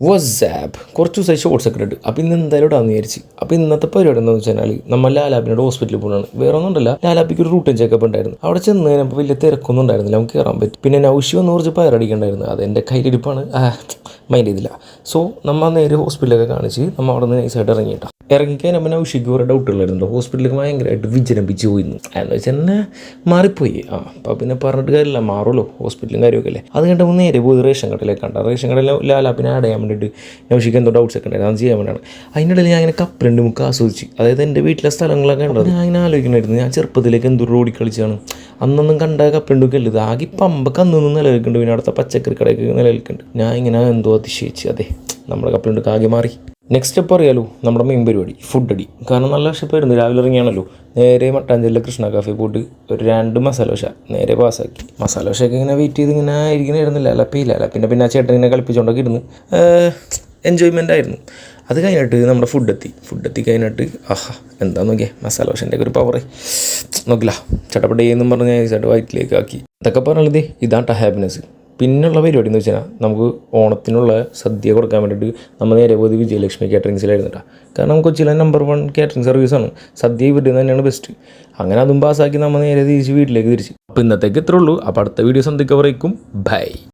WhatsApp കുറച്ച് ദിവസമായി shorts ഒക്കെ ഇട്ട് അപ്പോൾ ഇന്ന് എന്തായാലും ഇടാന്ന് വിചാരിച്ച്. അപ്പോൾ ഇന്നത്തെ പരിപാടി എന്താണെന്ന് വെച്ചാൽ നമ്മൾ ലാലാപ്പിനോട് ഹോസ്പിറ്റലിൽ പോകുന്നതാണ്. വേറെ ഒന്നും ഉണ്ടല്ല, ലാലാപ്പിക്ക് ഒരു റൂട്ടീൻ ചെക്കപ്പ് ഉണ്ടായിരുന്നു. അവിടെ ചെന്ന് കഴിഞ്ഞപ്പോൾ വലിയ തിരക്കൊന്നും ഉണ്ടായിരുന്നില്ല, നമുക്ക് കയറാൻ പറ്റും. പിന്നെ നൗഷി വന്ന് കുറച്ച് പയറടിക്കണ്ടായിരുന്നു, അത് എൻ്റെ കയ്യിലിരിപ്പാണ്, മൈൻഡ് ചെയ്തില്ല. സോ നമ്മൾ നേരെ ഹോസ്പിറ്റലൊക്കെ കാണിച്ച് നമ്മൾ അവിടെ നിന്ന് നൈസായിട്ട് ഇറങ്ങിയിട്ടാണ്. ഇറങ്ങിക്കഴിഞ്ഞപ്പോൾ നൗഷിക്ക് കുറേ ഡൗട്ടുകളായിരുന്നു. ഹോസ്പിറ്റലിലേക്ക് ഭയങ്കരമായിട്ട് വിജൃംഭിച്ച് പോയിരുന്നു. എന്ന് വെച്ചാൽ തന്നെ മാറിപ്പോയി. അപ്പോൾ പിന്നെ പറഞ്ഞിട്ട് കാര്യമില്ല, മാറുമല്ലോ ഹോസ്പിറ്റലും കാര്യമൊക്കെ അല്ലേ. അത് കണ്ടപ്പോൾ നേരെ പോയി റേഷൻ കടയിലേക്ക് കണ്ട. റേഷൻ കടയിൽ ലാലാപ്പിനെ ആഡ് ചെയ്യാൻ വേണ്ടിയിട്ട് നൗഷിക്ക് എന്തോ ഡൗട്ട്സ് ഒക്കെ ഉണ്ടായിരുന്നു, അത് ചെയ്യാൻ വേണ്ടിയാണ്. അതിനിടയിൽ ഞാൻ ഇങ്ങനെ കപ്പലുണ്ട് മുക്ക് ആസ്വദിച്ച്, അതായത് എൻ്റെ വീട്ടിലെ സ്ഥലങ്ങളൊക്കെ ഉണ്ടത് ഞാൻ ഇങ്ങനെ ആലോചിക്കണമായിരുന്നു. ഞാൻ ചെറുപ്പത്തിലേക്ക് എന്തോ റോഡിൽ കളിച്ചാണ്, അന്നൊന്നും കണ്ട കപ്പലുണ്ടൊക്കെ അല്ലത്. ആകെ പമ്പൊക്കെ അന്നൊന്നും നിലനിൽക്കുന്നുണ്ട്, പിന്നെ അടുത്ത പച്ചക്കറി കടയൊക്കെ നിലനിൽക്കുന്നുണ്ട്. ഞാൻ ഇങ്ങനെ എന്തോ അതിശയിച്ച്, അതെ നമ്മുടെ കപ്പലുണ്ടൊക്കെ ആകെ മാറി. നെക്സ്റ്റ് സ്റ്റെപ്പ് അറിയാലോ, നമ്മുടെ മെയിൻ പരിപാടി ഫുഡ് അടി. കാരണം നല്ല വിശപ്പായിരുന്നു, രാവിലെ ഇറങ്ങിയാണല്ലോ. നേരെ മട്ടാഞ്ചേരിയിലെ കൃഷ്ണ കാഫേ പോയിട്ട് ഒരു 2 മസാല ദോശ നേരെ പാസ്സാക്കി. മസാല ദോശയൊക്കെ ഇങ്ങനെ വെയിറ്റ് ചെയ്ത് ഇങ്ങനെ ഇരിക്കണമായിരുന്നില്ല, ലപ്പിയില്ല. പിന്നെ ആ ചേട്ടൻ ഇങ്ങനെ കളിപ്പിച്ചുകൊണ്ടൊക്കെ ഇരുന്ന് എൻജോയ്മെൻ്റ് ആയിരുന്നു. അത് കഴിഞ്ഞിട്ട് നമ്മുടെ ഫുഡ് എത്തി കഴിഞ്ഞിട്ട് എന്താ നോക്കിയേ, മസാല ദോശൻ്റെ ഒരു പവർ നോക്കില്ല, ചട്ടപ്പട്ടയെന്നും പറഞ്ഞ് നൈസായിട്ട് വയറ്റിലേക്ക് ആക്കി. ഇതൊക്കെ പറഞ്ഞത് ഇതാണ് ഹാപ്പിനെസ്. പിന്നുള്ള പരിപാടി എന്ന് വെച്ചാൽ നമുക്ക് ഓണത്തിനുള്ള സദ്യ കൊടുക്കാൻ വേണ്ടിയിട്ട് നമ്മൾ നേരെ പോയത് വിജയലക്ഷ്മി കാറ്ററിങ്സിലായിരുന്നു കേട്ടോ. കാരണം കൊച്ചിയിലെ നമ്പർ 1 കാറ്ററിംഗ് സർവീസാണ്. സദ്യ ഇവരുടെ തന്നെയാണ് ബെസ്റ്റ്. അങ്ങനെ അതും പാസ്സാക്കി നമ്മൾ നേരെ തിരിച്ച് വീട്ടിലേക്ക് തിരിച്ച്. അപ്പോൾ ഇന്നത്തേക്ക് ഇത്രേ ഉള്ളൂ. അപ്പോൾ അടുത്ത വീഡിയോ സന്ധിക്കവറേക്കും ബൈ.